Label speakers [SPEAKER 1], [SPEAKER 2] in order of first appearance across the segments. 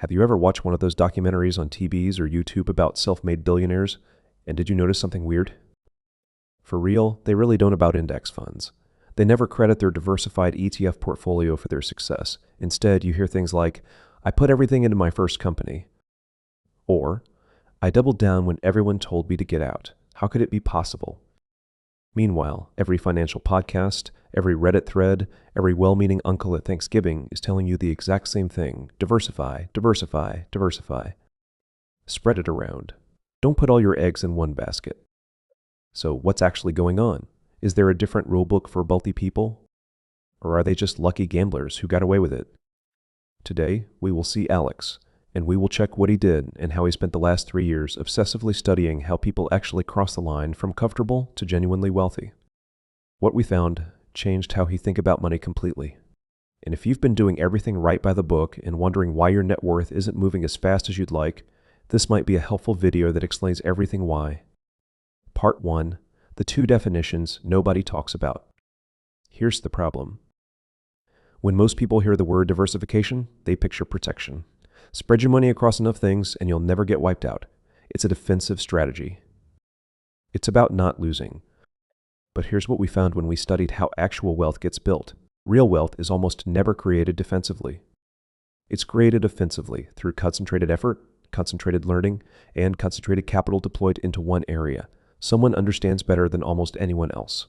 [SPEAKER 1] Have you ever watched one of those documentaries on TVs or YouTube about self-made billionaires? And did you notice something weird? For real, they really don't about index funds. They never credit their diversified ETF portfolio for their success. Instead, you hear things like, I put everything into my first company. Or, I doubled down when everyone told me to get out. How could it be possible? Meanwhile, every financial podcast, every Reddit thread, every well-meaning uncle at Thanksgiving is telling you the exact same thing. Diversify, diversify, diversify. Spread it around. Don't put all your eggs in one basket. So what's actually going on? Is there a different rulebook for wealthy people? Or are they just lucky gamblers who got away with it? Today, we will see Alex, and we will check what he did and how he spent the last 3 years obsessively studying how people actually cross the line from comfortable to genuinely wealthy. What we found changed how he thinks about money completely. And if you've been doing everything right by the book and wondering why your net worth isn't moving as fast as you'd like, this might be a helpful video that explains everything why. Part 1. The 2 definitions nobody talks about. Here's the problem. When most people hear the word diversification, they picture protection. Spread your money across enough things and you'll never get wiped out. It's a defensive strategy. It's about not losing. But here's what we found when we studied how actual wealth gets built. Real wealth is almost never created defensively. It's created offensively through concentrated effort, concentrated learning, and concentrated capital deployed into one area. Someone understands better than almost anyone else.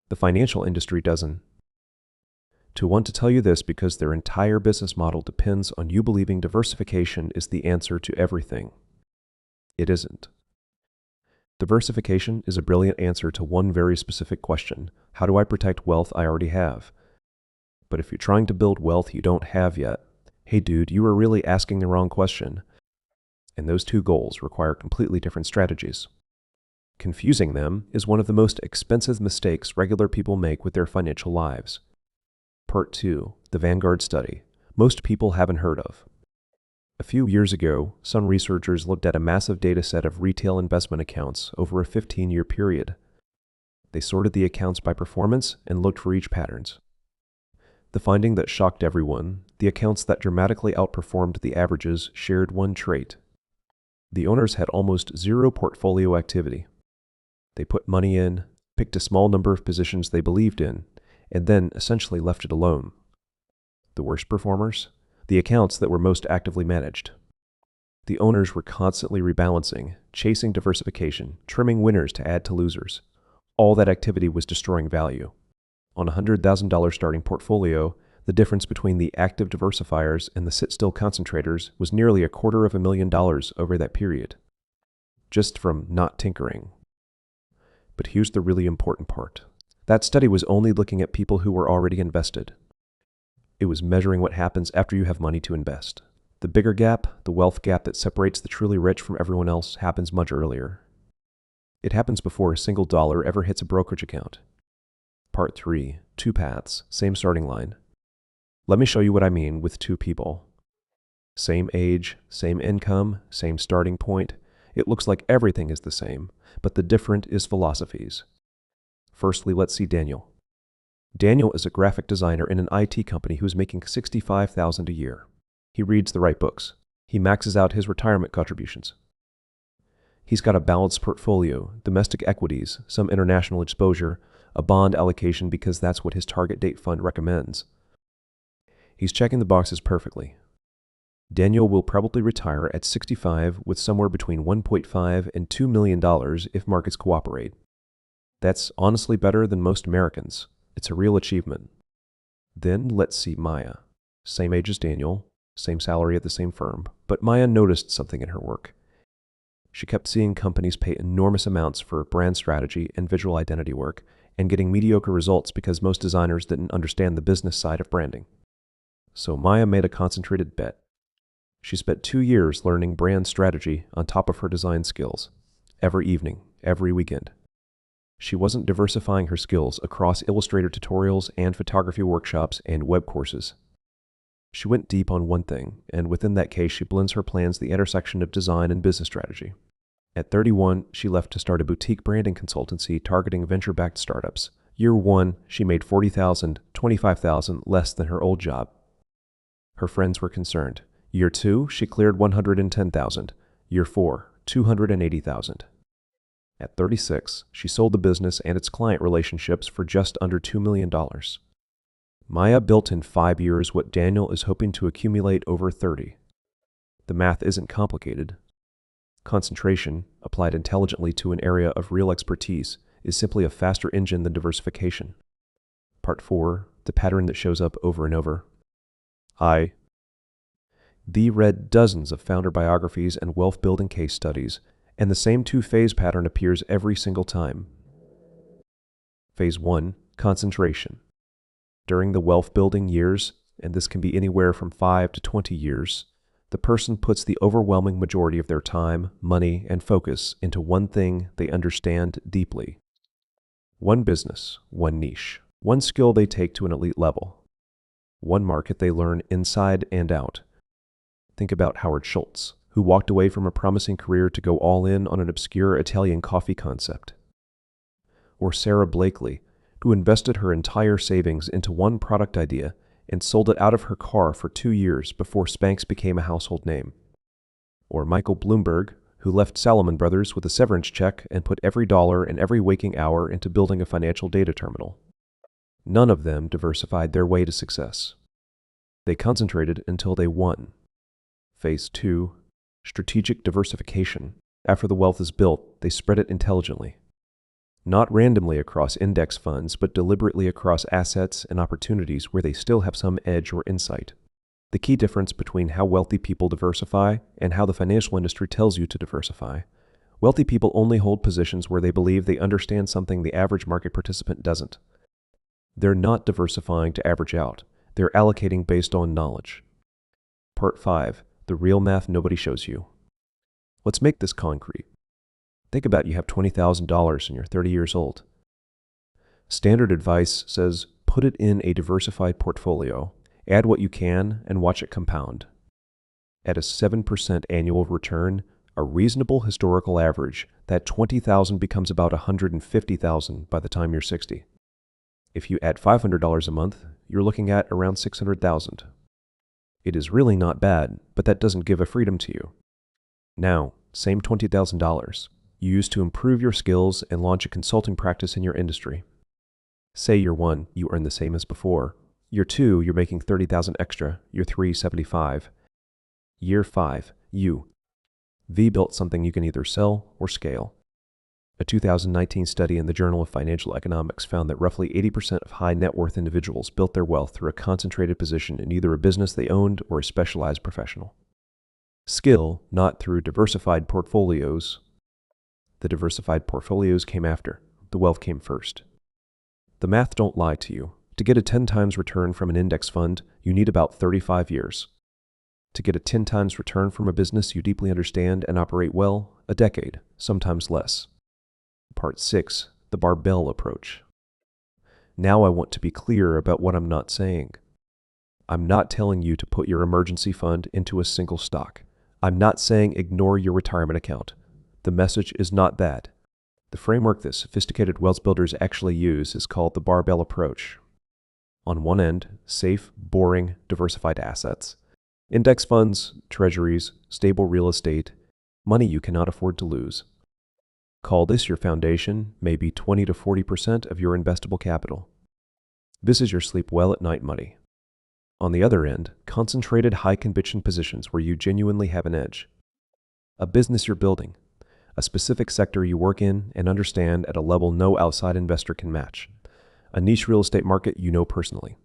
[SPEAKER 1] The financial industry doesn't. To want to tell you this because their entire business model depends on you believing diversification is the answer to everything. It isn't. Diversification is a brilliant answer to one very specific question. How do I protect wealth I already have? But if you're trying to build wealth you don't have yet, hey dude, you are really asking the wrong question. And those 2 goals require completely different strategies. Confusing them is one of the most expensive mistakes regular people make with their financial lives. Part 2. The Vanguard Study. Most people haven't heard of. A few years ago, some researchers looked at a massive data set of retail investment accounts over a 15-year period. They sorted the accounts by performance and looked for each patterns. The finding that shocked everyone, the accounts that dramatically outperformed the averages shared one trait. The owners had almost zero portfolio activity. They put money in, picked a small number of positions they believed in, and then essentially left it alone. The worst performers? The accounts that were most actively managed. The owners were constantly rebalancing, chasing diversification, trimming winners to add to losers. All that activity was destroying value. On a $100,000 starting portfolio, the difference between the active diversifiers and the sit-still concentrators was nearly $250,000 over that period, just from not tinkering. But here's the really important part. That study was only looking at people who were already invested. It was measuring what happens after you have money to invest. The bigger gap, the wealth gap that separates the truly rich from everyone else, happens much earlier. It happens before a single dollar ever hits a brokerage account. Part 3. 2 paths, same starting line. Let me show you what I mean with 2 people. Same age, same income, same starting point. It looks like everything is the same, but the different is philosophies. Firstly, let's see Daniel. Daniel is a graphic designer in an IT company who's making $65,000 a year. He reads the right books. He maxes out his retirement contributions. He's got a balanced portfolio, domestic equities, some international exposure, a bond allocation because that's what his target date fund recommends. He's checking the boxes perfectly. Daniel will probably retire at 65 with somewhere between $1.5 and $2 million if markets cooperate. That's honestly better than most Americans. It's a real achievement. Then let's see Maya. Same age as Daniel, same salary at the same firm, but Maya noticed something in her work. She kept seeing companies pay enormous amounts for brand strategy and visual identity work and getting mediocre results because most designers didn't understand the business side of branding. So Maya made a concentrated bet. She spent 2 years learning brand strategy on top of her design skills, every evening, every weekend. She wasn't diversifying her skills across Illustrator tutorials and photography workshops and web courses. She went deep on one thing, and within that case she blends her plans the intersection of design and business strategy. At 31, she left to start a boutique branding consultancy targeting venture-backed startups. Year 1, she made $40,000, $25,000 less than her old job. Her friends were concerned. Year 2, she cleared $110,000. Year 4, $280,000. At 36, she sold the business and its client relationships for just under $2 million. Maya built in 5 years what Daniel is hoping to accumulate over 30. The math isn't complicated. Concentration, applied intelligently to an area of real expertise, is simply a faster engine than diversification. Part 4, the pattern that shows up over and over. The read dozens of founder biographies and wealth-building case studies, and the same two-phase pattern appears every single time. Phase 1, concentration. During the wealth-building years, and this can be anywhere from 5 to 20 years, the person puts the overwhelming majority of their time, money, and focus into one thing they understand deeply. One business, one niche, one skill they take to an elite level, one market they learn inside and out. Think about Howard Schultz, who walked away from a promising career to go all in on an obscure Italian coffee concept. Or Sarah Blakely, who invested her entire savings into one product idea and sold it out of her car for 2 years before Spanx became a household name. Or Michael Bloomberg, who left Salomon Brothers with a severance check and put every dollar and every waking hour into building a financial data terminal. None of them diversified their way to success. They concentrated until they won. Phase 2, strategic diversification. After the wealth is built, they spread it intelligently. Not randomly across index funds, but deliberately across assets and opportunities where they still have some edge or insight. The key difference between how wealthy people diversify and how the financial industry tells you to diversify. Wealthy people only hold positions where they believe they understand something the average market participant doesn't. They're not diversifying to average out. They're allocating based on knowledge. Part 5, the real math nobody shows you. Let's make this concrete. Think about you have $20,000 and you're 30 years old. Standard advice says put it in a diversified portfolio, add what you can, and watch it compound. At a 7% annual return, a reasonable historical average, that $20,000 becomes about $150,000 by the time you're 60. If you add $500 a month, you're looking at around $600,000. It is really not bad, but that doesn't give a freedom to you. Now, same $20,000. You use to improve your skills and launch a consulting practice in your industry. Say year 1, you earn the same as before. Year 2, you're making $30,000 extra. Year 3, $75,000. Year 5, you built something you can either sell or scale. A 2019 study in the Journal of Financial Economics found that roughly 80% of high net worth individuals built their wealth through a concentrated position in either a business they owned or a specialized professional. Skill, not through diversified portfolios. The diversified portfolios came after. The wealth came first. The math don't lie to you. To get a 10 times return from an index fund, you need about 35 years. To get a 10 times return from a business you deeply understand and operate well, a decade, sometimes less. Part 6, the barbell approach. Now I want to be clear about what I'm not saying. I'm not telling you to put your emergency fund into a single stock. I'm not saying ignore your retirement account. The message is not that. The framework that sophisticated wealth builders actually use is called the barbell approach. On one end, safe, boring, diversified assets. Index funds, treasuries, stable real estate, money you cannot afford to lose. Call this your foundation, maybe 20 to 40% of your investable capital. This is your sleep well at night money. On the other end, concentrated high-conviction positions where you genuinely have an edge. A business you're building. A specific sector you work in and understand at a level no outside investor can match. A niche real estate market you know personally.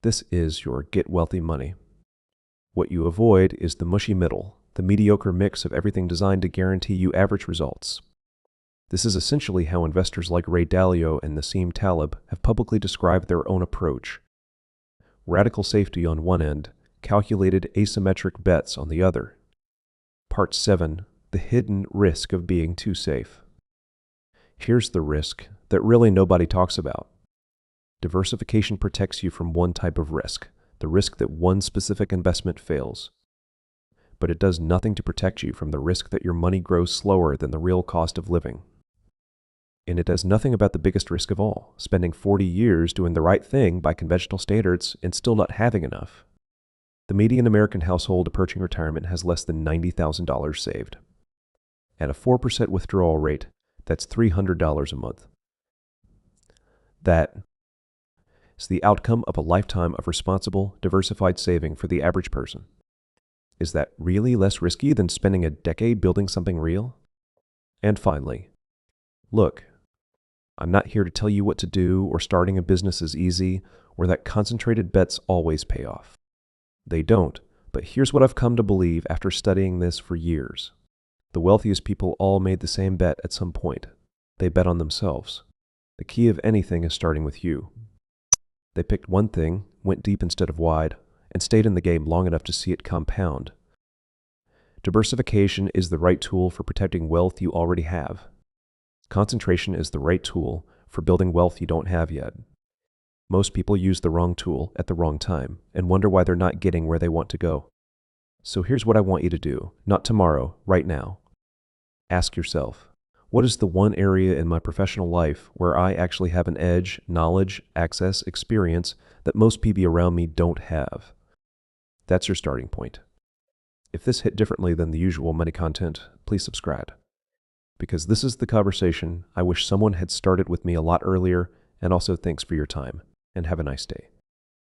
[SPEAKER 1] This is your get wealthy money. What you avoid is the mushy middle, the mediocre mix of everything designed to guarantee you average results. This is essentially how investors like Ray Dalio and Nassim Taleb have publicly described their own approach. Radical safety on one end, calculated asymmetric bets on the other. Part 7, the hidden risk of being too safe. Here's the risk that really nobody talks about. Diversification protects you from one type of risk, the risk that one specific investment fails. But it does nothing to protect you from the risk that your money grows slower than the real cost of living. And it does nothing about the biggest risk of all, spending 40 years doing the right thing by conventional standards and still not having enough. The median American household approaching retirement has less than $90,000 saved. At a 4% withdrawal rate, that's $300 a month. That is the outcome of a lifetime of responsible, diversified saving for the average person. Is that really less risky than spending a decade building something real? And finally, look, I'm not here to tell you what to do or starting a business is easy or that concentrated bets always pay off. They don't, but here's what I've come to believe after studying this for years. The wealthiest people all made the same bet at some point. They bet on themselves. The key of anything is starting with you. They picked one thing, went deep instead of wide, and stayed in the game long enough to see it compound. Diversification is the right tool for protecting wealth you already have. Concentration is the right tool for building wealth you don't have yet. Most people use the wrong tool at the wrong time and wonder why they're not getting where they want to go. So here's what I want you to do, not tomorrow, right now. Ask yourself, what is the one area in my professional life where I actually have an edge, knowledge, access, experience that most people around me don't have? That's your starting point. If this hit differently than the usual money content, please subscribe. Because this is the conversation I wish someone had started with me a lot earlier, and also thanks for your time, and have a nice day.